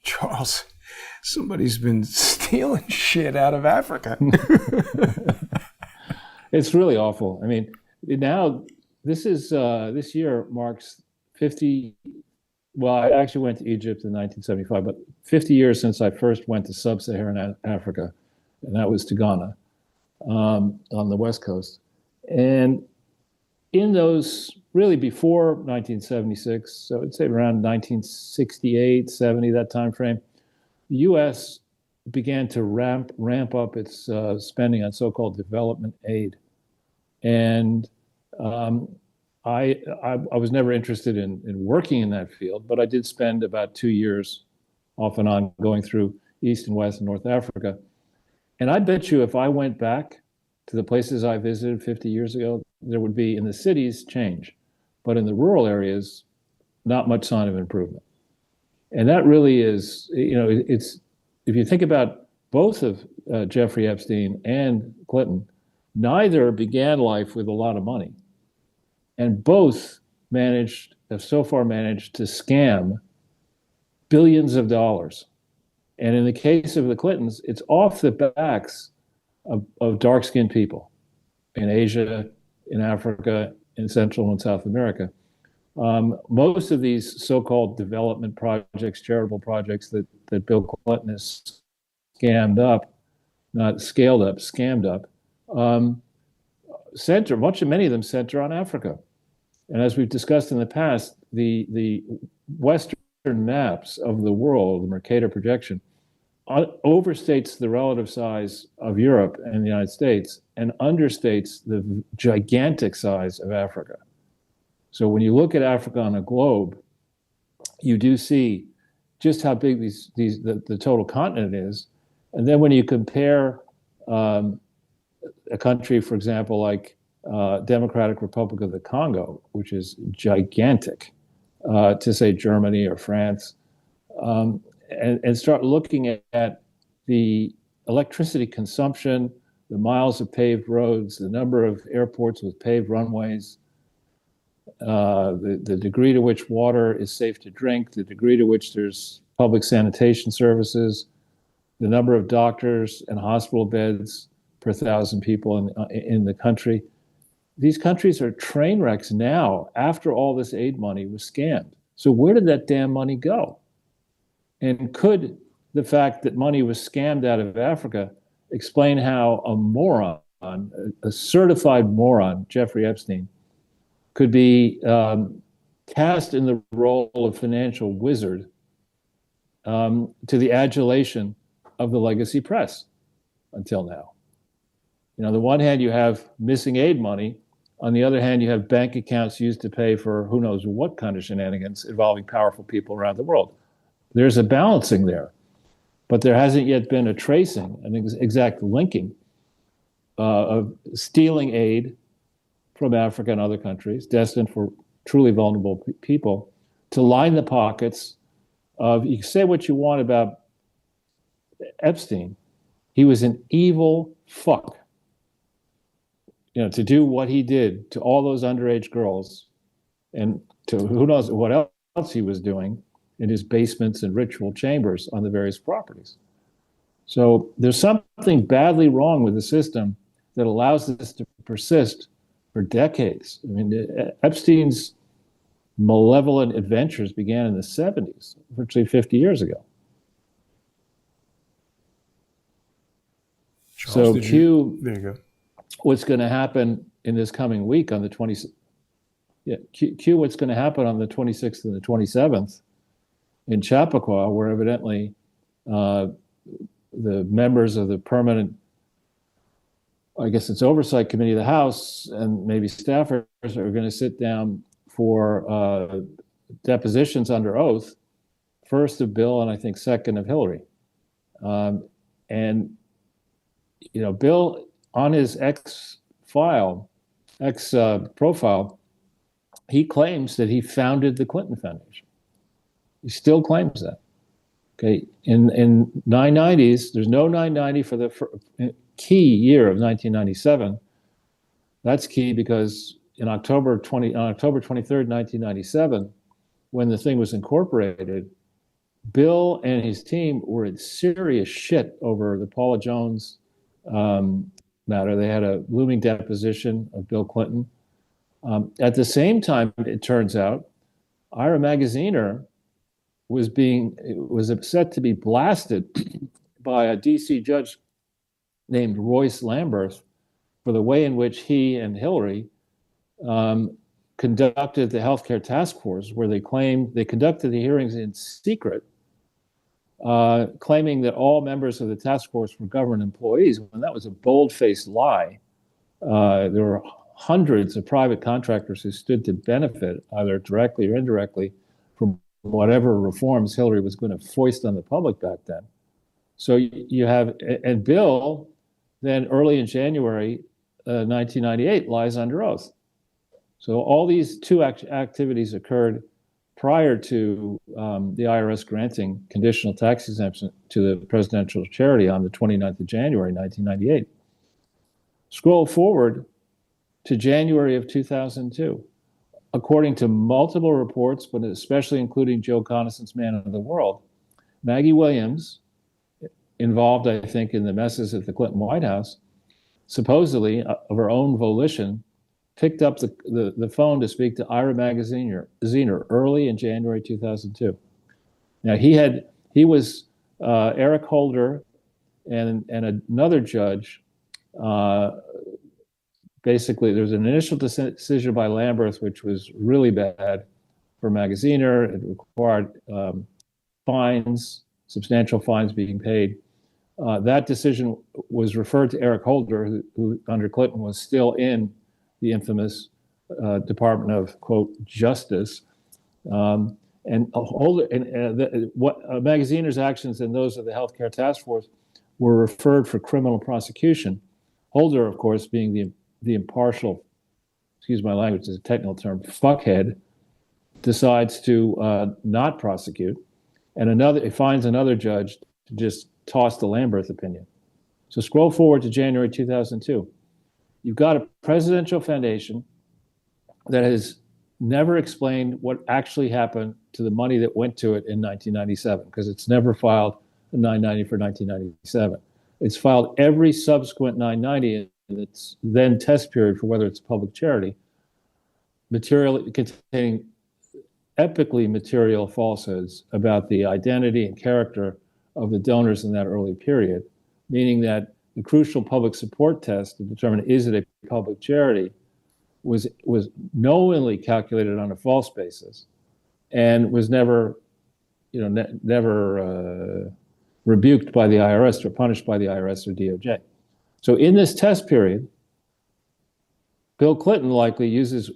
Charles, somebody's been stealing shit out of Africa. It's really awful. I mean, now this year marks 50. Well, I actually went to Egypt in 1975, but 50 years since I first went to sub-Saharan Africa, and that was to Ghana on the West Coast. And in those, really before 1976, so I'd say around 1968, 70, that time frame, the U.S. began to ramp up its spending on so-called development aid. And I was never interested in working in that field, but I did spend about 2 years off and on going through East and West and North Africa. And I bet you if I went back to the places I visited 50 years ago, there would be in the cities change, but in the rural areas, not much sign of improvement. And that really is, it's, if you think about both of Jeffrey Epstein and Clinton, neither began life with a lot of money. And both have so far managed to scam billions of dollars. And in the case of the Clintons, it's off the backs of dark-skinned people in Asia, in Africa, in Central and South America. Most of these so-called development projects, charitable projects that Bill Clinton has scammed up, not scaled up, scammed up, many of them center on Africa. And as we've discussed in the past, the Western maps of the world, the Mercator projection, overstates the relative size of Europe and the United States and understates the gigantic size of Africa. So when you look at Africa on a globe, you do see just how big the total continent is. And then when you compare a country, for example, like Democratic Republic of the Congo, which is gigantic, to say Germany or France, and start looking at the electricity consumption, the miles of paved roads, the number of airports with paved runways, the degree to which water is safe to drink, the degree to which there's public sanitation services, the number of doctors and hospital beds per 1,000 people in the country. These countries are train wrecks now after all this aid money was scammed. So where did that damn money go? And could the fact that money was scammed out of Africa explain how a moron, a certified moron, Jeffrey Epstein, could be cast in the role of financial wizard to the adulation of the legacy press until now? On the one hand, you have missing aid money. On the other hand, you have bank accounts used to pay for who knows what kind of shenanigans involving powerful people around the world. There's a balancing there, but there hasn't yet been a tracing, an exact linking of stealing aid from Africa and other countries destined for truly vulnerable people to line the pockets of, you say what you want about Epstein, he was an evil fuck. To do what he did to all those underage girls and to who knows what else he was doing in his basements and ritual chambers on the various properties. So there's something badly wrong with the system that allows this to persist for decades. I mean, Epstein's malevolent adventures began in the 70s, virtually 50 years ago. Charles, there you go. What's going to happen in this coming week on the 20th? Q what's going to happen on the 26th and the 27th in Chappaqua, where evidently the members of the permanent, I guess it's oversight committee of the House and maybe staffers are going to sit down for depositions under oath, first of Bill and I think second of Hillary. Bill, on his X profile, he claims that he founded the Clinton Foundation. He still claims that. Okay, in 990s, there's no 990 for the key year of 1997. That's key because on October 23rd, 1997, when the thing was incorporated, Bill and his team were in serious shit over the Paula Jones matter. They had a looming deposition of Bill Clinton. At the same time, it turns out, Ira Magaziner was upset to be blasted by a DC judge named Royce Lamberth for the way in which he and Hillary conducted the healthcare task force, where they claimed they conducted the hearings in secret, claiming that all members of the task force were government employees, when that was a bold-faced lie. There were hundreds of private contractors who stood to benefit, either directly or indirectly, from whatever reforms Hillary was going to foist on the public back then. So you have, and Bill, then early in January 1998, lies under oath. So all these two activities occurred prior to the IRS granting conditional tax exemption to the presidential charity on the 29th of January, 1998. Scroll forward to January of 2002. According to multiple reports, but especially including Joe Conison's Man of the World, Maggie Williams, involved, I think, in the messes at the Clinton White House, supposedly of her own volition, picked up the phone to speak to Ira Magaziner early in January 2002. Now he was Eric Holder and another judge. Basically, there was an initial decision by Lamberth, which was really bad for Magaziner. It required fines, substantial fines being paid. That decision was referred to Eric Holder, who under Clinton was still in the infamous Department of, quote, Justice. And Holder, Magaziner's actions and those of the Healthcare Task Force were referred for criminal prosecution. Holder, of course, being the impartial, excuse my language, is a technical term, fuckhead, decides to not prosecute, and he finds another judge to just toss the Lamberth opinion. So scroll forward to January 2002. You've got a presidential foundation that has never explained what actually happened to the money that went to it in 1997, because it's never filed a 990 for 1997. It's filed every subsequent 990 in its then test period for whether it's a public charity, material containing epically material falsehoods about the identity and character of the donors in that early period, meaning that the crucial public support test to determine is it a public charity was knowingly calculated on a false basis, and was never, never rebuked by the IRS or punished by the IRS or DOJ. So in this test period, Bill Clinton likely uses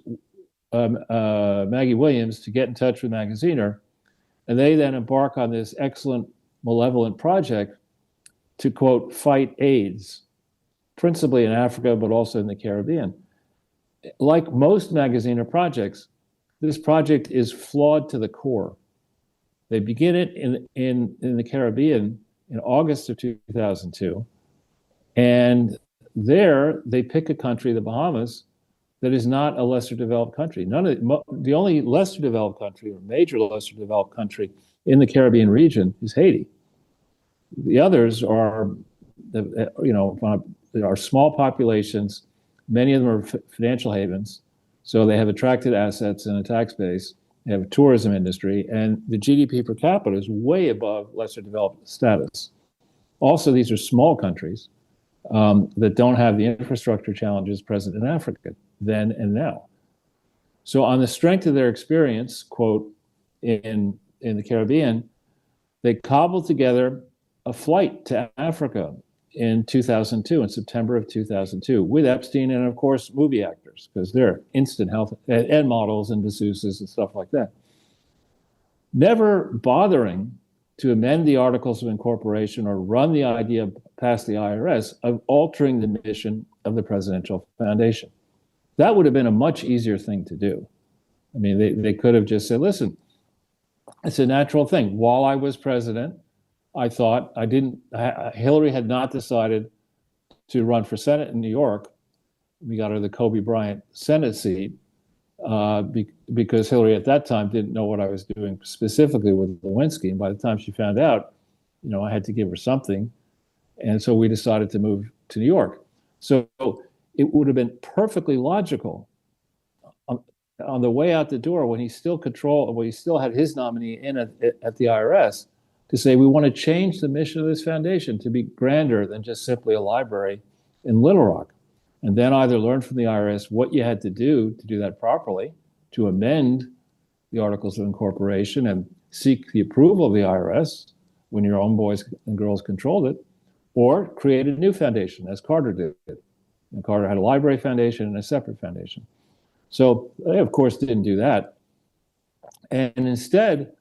Maggie Williams to get in touch with Magaziner, and they then embark on this excellent, malevolent project to, quote, fight AIDS, principally in Africa, but also in the Caribbean. Like most Magaziner projects, this project is flawed to the core. They begin it in the Caribbean in August of 2002, and there they pick a country, the Bahamas, that is not a lesser developed country. The only lesser developed country, or major lesser developed country in the Caribbean region, is Haiti. The others are, are small populations. Many of them are financial havens, so they have attracted assets and a tax base. They have a tourism industry, and the GDP per capita is way above lesser developed status. Also, these are small countries that don't have the infrastructure challenges present in Africa then and now. So on the strength of their experience, quote, in the Caribbean, they cobbled together a flight to Africa in 2002, in September of 2002, with Epstein and, of course, movie actors, because they're instant health and models and masseuses and stuff like that. Never bothering to amend the Articles of Incorporation or run the idea past the IRS of altering the mission of the Presidential Foundation. That would have been a much easier thing to do. I mean, they could have just said, listen, it's a natural thing. While I was president, I thought Hillary had not decided to run for Senate in New York. We got her the Kobe Bryant Senate seat. because Hillary at that time didn't know what I was doing specifically with Lewinsky. And by the time she found out, I had to give her something. And so we decided to move to New York. So it would have been perfectly logical on the way out the door when he still had his nominee in at the IRS to say, we want to change the mission of this foundation to be grander than just simply a library in Little Rock. And then either learn from the IRS what you had to do that properly, to amend the Articles of Incorporation and seek the approval of the IRS when your own boys and girls controlled it, or create a new foundation, as Carter did. And Carter had a library foundation and a separate foundation. So they, of course, didn't do that. And instead,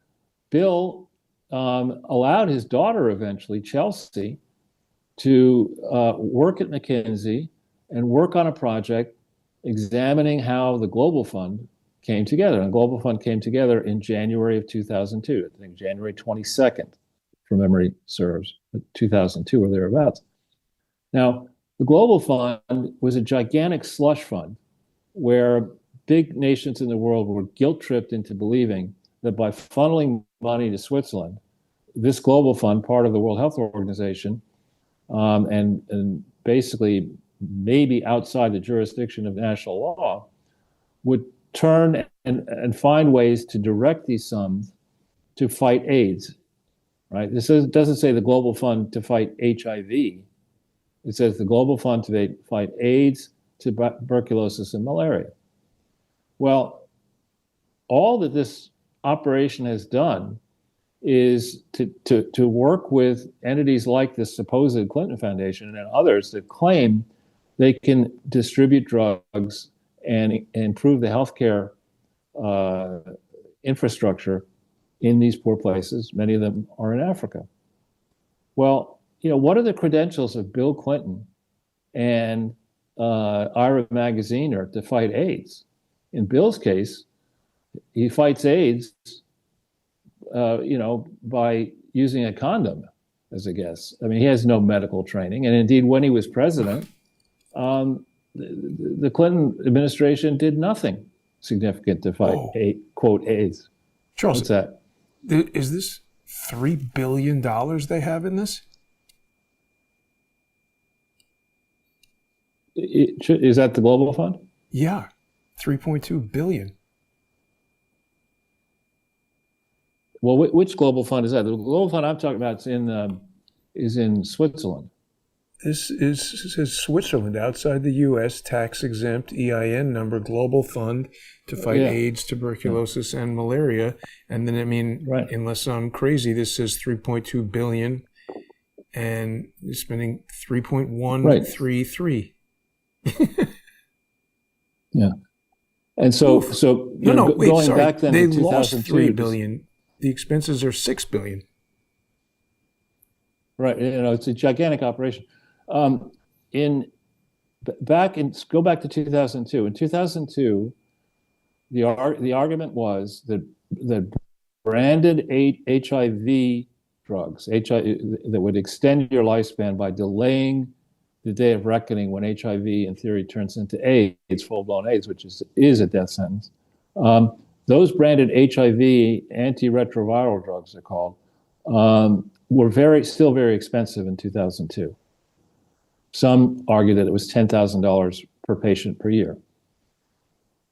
Bill allowed his daughter eventually, Chelsea, to work at McKinsey and work on a project examining how the Global Fund came together. And the Global Fund came together in January of 2002, I think January 22nd, from memory serves, 2002 or thereabouts. Now, the Global Fund was a gigantic slush fund where big nations in the world were guilt-tripped into believing that by funneling money to Switzerland, this Global Fund, part of the World Health Organization, and basically maybe outside the jurisdiction of national law, would turn and find ways to direct these sums to fight AIDS, right? This doesn't say the Global Fund to fight HIV. It says the Global Fund to fight AIDS, tuberculosis, and malaria. Well, all that this operation has done is to work with entities like the supposed Clinton Foundation and others that claim they can distribute drugs and improve the healthcare infrastructure in these poor places. Many of them are in Africa. Well, what are the credentials of Bill Clinton and Ira Magaziner to fight AIDS? In Bill's case, he fights AIDS, by using a condom as a guess. I mean, he has no medical training. And indeed, when he was president, the Clinton administration did nothing significant to fight, quote, AIDS. Charles, what's that? Is this $3 billion they have in this? Is that the Global Fund? Yeah, $3.2 billion. Well, which Global Fund is that? The Global Fund I'm talking about is in Switzerland. This says Switzerland, outside the U.S., tax-exempt EIN number, Global Fund to fight AIDS, tuberculosis, and malaria. And then, unless I'm crazy, this says $3.2 billion, and they're spending $3.133. Yeah. And so going back then they to 2002, lost $3 billion. The expenses are $6 billion. Right. It's a gigantic operation. Go back to 2002. In 2002, the argument was that branded HIV drugs, that would extend your lifespan by delaying the day of reckoning when HIV, in theory, turns into AIDS, full-blown AIDS, which is a death sentence. Those branded HIV antiretroviral drugs, they're called, were still very expensive in 2002. Some argue that it was $10,000 per patient per year.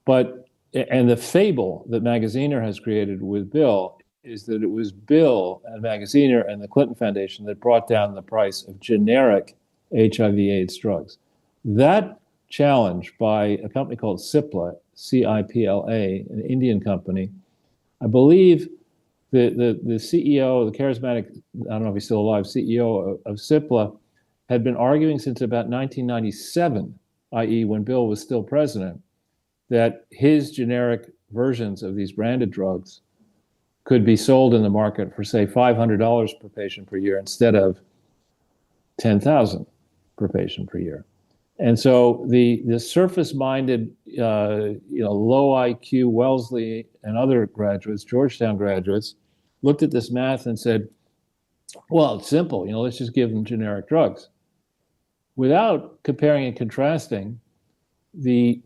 And the fable that Magaziner has created with Bill is that it was Bill and Magaziner and the Clinton Foundation that brought down the price of generic HIV/AIDS drugs. That challenge by a company called CIPLA, C-I-P-L-A, an Indian company, I believe the CEO, the charismatic, I don't know if he's still alive, CEO of CIPLA, had been arguing since about 1997, i.e. when Bill was still president, that his generic versions of these branded drugs could be sold in the market for, say, $500 per patient per year instead of $10,000 per patient per year. And so the surface-minded, low IQ Wellesley and other graduates, Georgetown graduates, looked at this math and said, well, it's simple, let's just give them generic drugs. Without comparing and contrasting the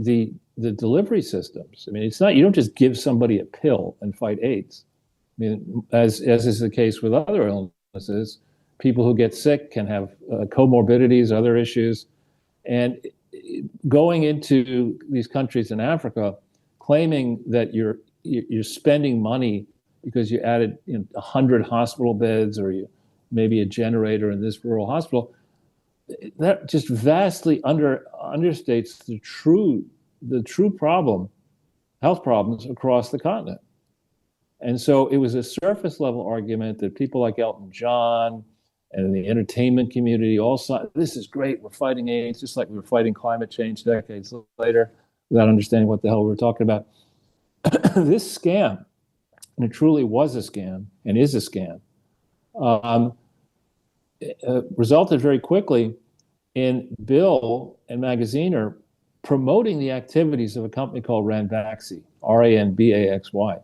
the delivery systems. I mean, it's not, you don't just give somebody a pill and fight AIDS. I mean, as is the case with other illnesses, people who get sick can have comorbidities, other issues. And going into these countries in Africa, claiming that you're spending money because you added 100 hospital beds or maybe a generator in this rural hospital, that just vastly understates the true problem, health problems across the continent. And so it was a surface level argument that people like Elton John and the entertainment community all saw, this is great, we're fighting AIDS, just like we were fighting climate change decades later, without understanding what the hell we were talking about. This scam, and it truly was a scam and is a scam, resulted very quickly in Bill and Magaziner promoting the activities of a company called Ranbaxy, Ranbaxy.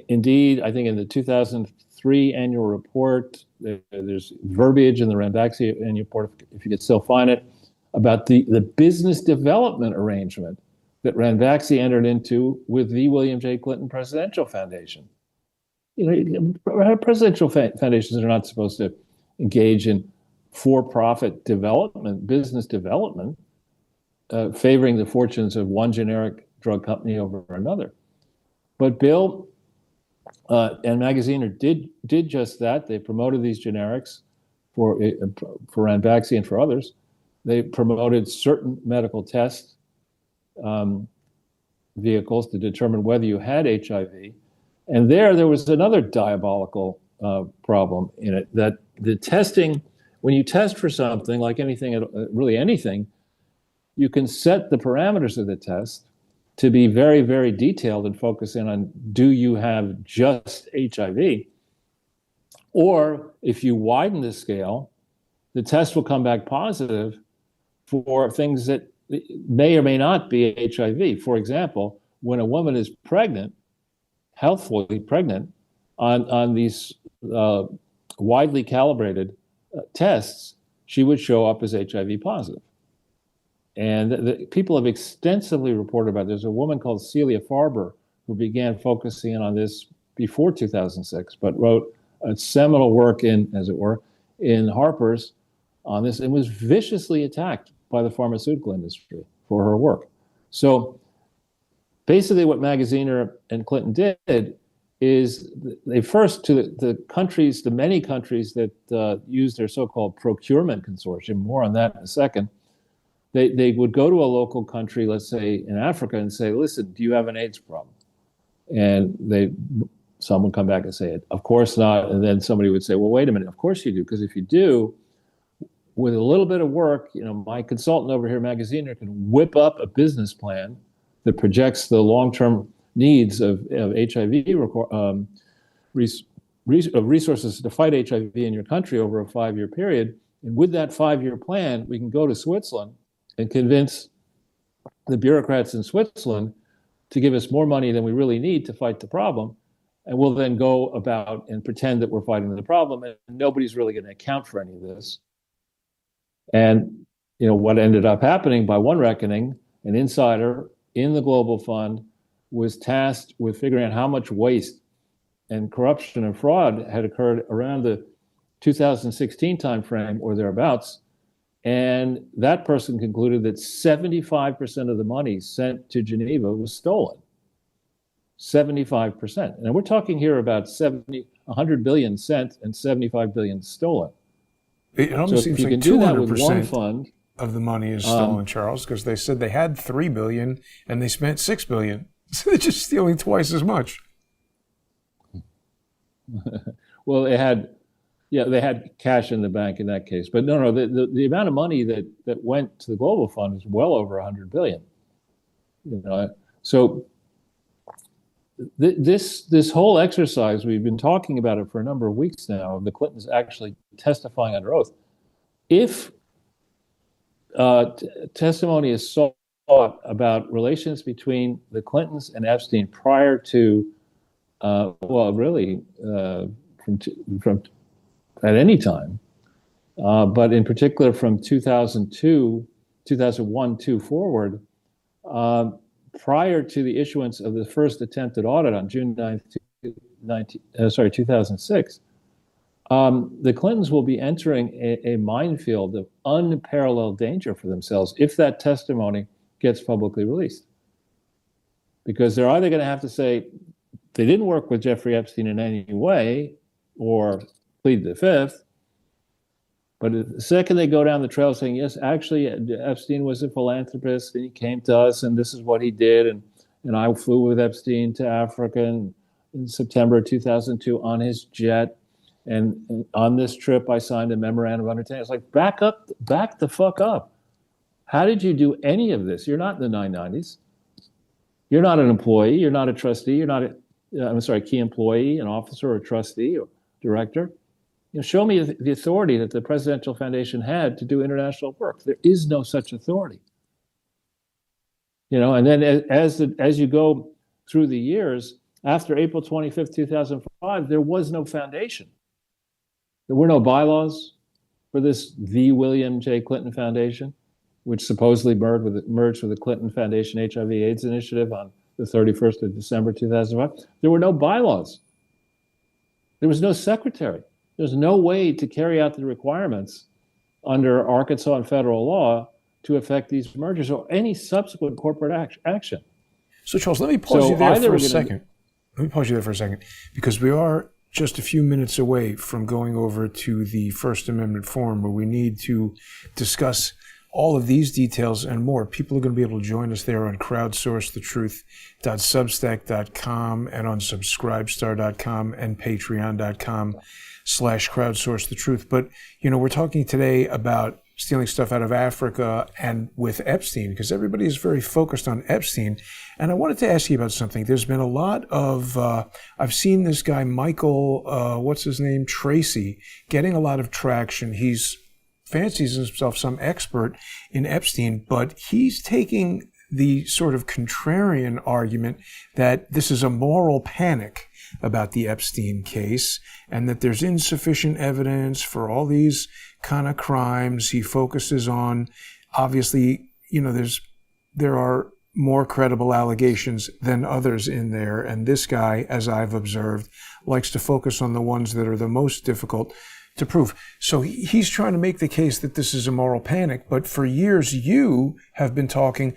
Indeed, I think in the 2003 annual report, there's verbiage in the Ranbaxy annual report, if you could still find it, about the business development arrangement that Ranbaxy entered into with the William J. Clinton Presidential Foundation. Presidential foundations are not supposed to engage in for-profit development, business development, favoring the fortunes of one generic drug company over another. But Bill and Magaziner did just that. They promoted these generics for Ranbaxy and for others. They promoted certain medical test vehicles to determine whether you had HIV. And there was another diabolical problem in it, that the testing, when you test for something, like anything, really anything, you can set the parameters of the test to be very, very detailed and focus in on, do you have just HIV? Or if you widen the scale, the test will come back positive for things that may or may not be HIV. For example, when a woman is pregnant, healthfully pregnant, on these widely calibrated tests, she would show up as HIV positive. And people have extensively reported about it. There's a woman called Celia Farber who began focusing on this before 2006, but wrote a seminal work in Harper's on this, and was viciously attacked by the pharmaceutical industry for her work. So basically what Magaziner and Clinton did is they first, to the many countries that used their so-called procurement consortium, more on that in a second, they would go to a local country, let's say in Africa, and say, listen, do you have an AIDS problem? And some would come back and say, of course not. And then somebody would say, well, wait a minute, of course you do. Because if you do, with a little bit of work, my consultant over here, Magaziner, can whip up a business plan that projects the long-term needs of HIV resources to fight HIV in your country over a 5-year period. And with that 5-year plan, we can go to Switzerland and convince the bureaucrats in Switzerland to give us more money than we really need to fight the problem. And we'll then go about and pretend that we're fighting the problem, and nobody's really going to account for any of this. And what ended up happening, by one reckoning, an insider in the Global Fund was tasked with figuring out how much waste and corruption and fraud had occurred around the 2016 timeframe or thereabouts. And that person concluded that 75% of the money sent to Geneva was stolen. 75%. And we're talking here about 100 billion sent and 75 billion stolen. It almost seems like 200% of the money is stolen, Charles, because they said they had $3 billion and they spent $6 billion. So they're just stealing twice as much. Well, they had cash in the bank in that case. But no, the amount of money that went to the Global Fund is well over 100 billion. So this whole exercise, we've been talking about it for a number of weeks now, of the Clintons actually testifying under oath. If testimony is sought about relations between the Clintons and Epstein prior to, from at any time, but in particular from 2001, 2 forward, prior to the issuance of the first attempted audit on June 9th, 2006, the Clintons will be entering a minefield of unparalleled danger for themselves if that testimony gets publicly released. Because they're either going to have to say they didn't work with Jeffrey Epstein in any way or plead the fifth. But the second they go down the trail saying, yes, actually, Epstein was a philanthropist and he came to us and this is what he did. And I flew with Epstein to Africa in September 2002 on his jet. And on this trip, I signed a memorandum of understanding. It's like, back the fuck up. How did you do any of this? You're not in the 990s. You're not an employee. You're not a trustee. You're not a key employee, an officer or a trustee or director. Show me the authority that the Presidential Foundation had to do international work. There is no such authority. And then as you go through the years, after April 25th, 2005, there was no foundation. There were no bylaws for the William J. Clinton Foundation, which supposedly merged with the Clinton Foundation HIV/AIDS initiative on the 31st of December 2005. There were no bylaws. There was no secretary. There's no way to carry out the requirements under Arkansas and federal law to affect these mergers or any subsequent corporate action. So, Charles, let me pause you there for a second. Let me pause you there for a second, because we are just a few minutes away from going over to the First Amendment Forum, where we need to discuss all of these details and more. People are going to be able to join us there on crowdsourcethetruth.substack.com and on subscribestar.com and patreon.com/crowdsourcethetruth. But, we're talking today about stealing stuff out of Africa and with Epstein, because everybody is very focused on Epstein. And I wanted to ask you about something. There's been a lot of, I've seen this guy, Michael, Tracy, getting a lot of traction. He's fancies himself some expert in Epstein, but he's taking the sort of contrarian argument that this is a moral panic about the Epstein case and that there's insufficient evidence for all these kind of crimes. He focuses on, obviously, there are more credible allegations than others in there. And this guy, as I've observed, likes to focus on the ones that are the most difficult to prove. So he's trying to make the case that this is a moral panic. But for years, you have been talking,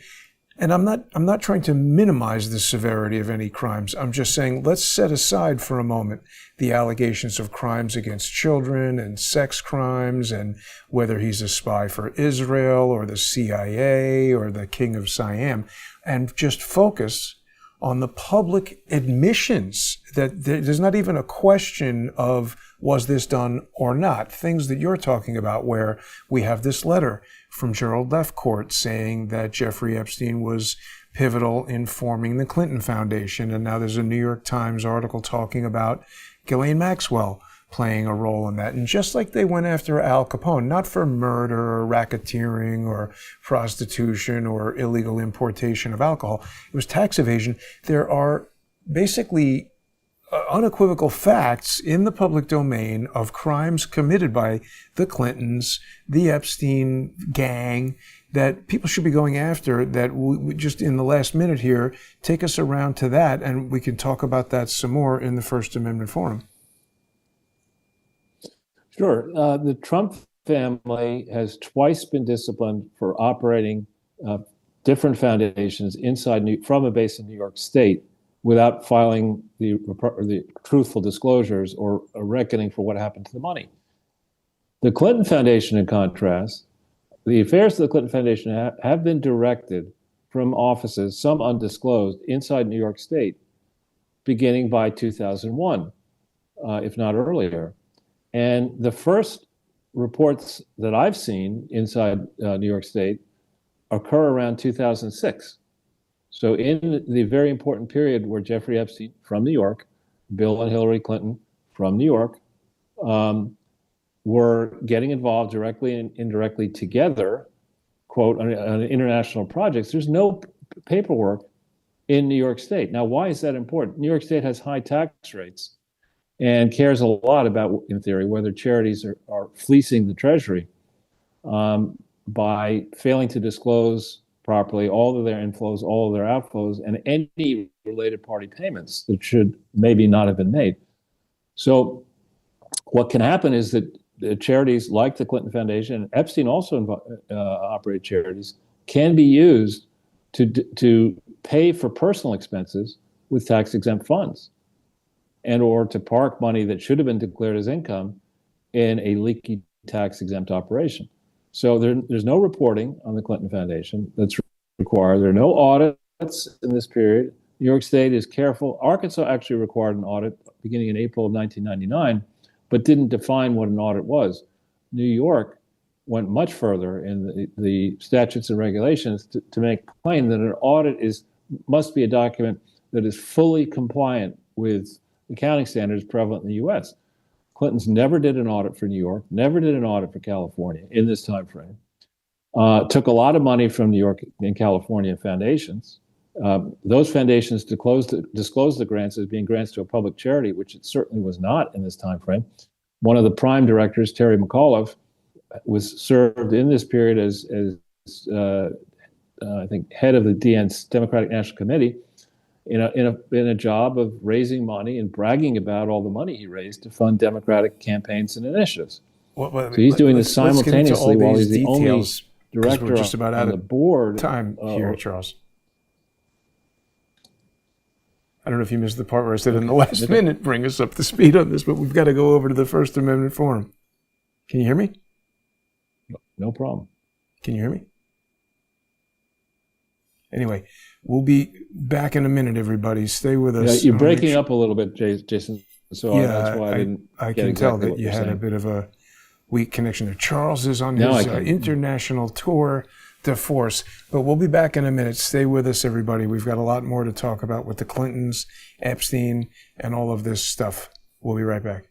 and I'm not trying to minimize the severity of any crimes. I'm just saying, let's set aside for a moment the allegations of crimes against children and sex crimes and whether he's a spy for Israel or the CIA or the King of Siam, and just focus on the public admissions that there's not even a question of was this done or not. Things that you're talking about, where we have this letter from Gerald Lefcourt saying that Jeffrey Epstein was pivotal in forming the Clinton Foundation. And now there's a New York Times article talking about Ghislaine Maxwell playing a role in that. And just like they went after Al Capone, not for murder or racketeering or prostitution or illegal importation of alcohol, it was tax evasion. There are basically unequivocal facts in the public domain of crimes committed by the Clintons, the Epstein gang, that people should be going after, that we just in the last minute here, take us around to that, and we can talk about that some more in the First Amendment Forum. Sure. The Trump family has twice been disciplined for operating different foundations from a base in New York State without filing the truthful disclosures or a reckoning for what happened to the money. The Clinton Foundation, in contrast, the affairs of the Clinton Foundation have been directed from offices, some undisclosed, inside New York State, beginning by 2001, if not earlier. And the first reports that I've seen inside New York State occur around 2006. So in the very important period where Jeffrey Epstein from New York, Bill and Hillary Clinton from New York, were getting involved directly and indirectly together, quote, on international projects, there's no paperwork in New York State. Now, why is that important? New York State has high tax rates and cares a lot about, in theory, whether charities are fleecing the Treasury by failing to disclose properly all of their inflows, all of their outflows, and any related party payments that should maybe not have been made. So what can happen is that the charities like the Clinton Foundation, Epstein also operated charities, can be used to pay for personal expenses with tax-exempt funds, and or to park money that should have been declared as income in a leaky tax-exempt operation. So there's no reporting on the Clinton Foundation that's required. There are no audits in this period. New York State is careful. Arkansas actually required an audit beginning in April of 1999, but didn't define what an audit was. New York went much further in the statutes and regulations to make plain that an audit must be a document that is fully compliant with accounting standards prevalent in the U.S. Clinton's never did an audit for New York, never did an audit for California in this time frame. Took a lot of money from New York and California foundations. Those foundations disclosed the grants as being grants to a public charity, which it certainly was not in this time frame. One of the prime directors, Terry McAuliffe, was served in this period as I think head of the DN's Democratic National Committee, in a job of raising money and bragging about all the money he raised to fund Democratic campaigns and initiatives. So he's doing this simultaneously while he's the only director we're just about out on the board. Time here, Charles. I don't know if you missed the part where I said in the last minute, bring us up to speed on this, but we've got to go over to the First Amendment Forum. Can you hear me? No problem. Can you hear me? Anyway, we'll be back in a minute, everybody. Stay with us. Yeah, you're breaking up a little bit, Jason. So yeah, that's why I didn't. I can tell that you had a bit of a weak connection there. Charles is on his international tour de force, but we'll be back in a minute. Stay with us, everybody. We've got a lot more to talk about with the Clintons, Epstein, and all of this stuff. We'll be right back.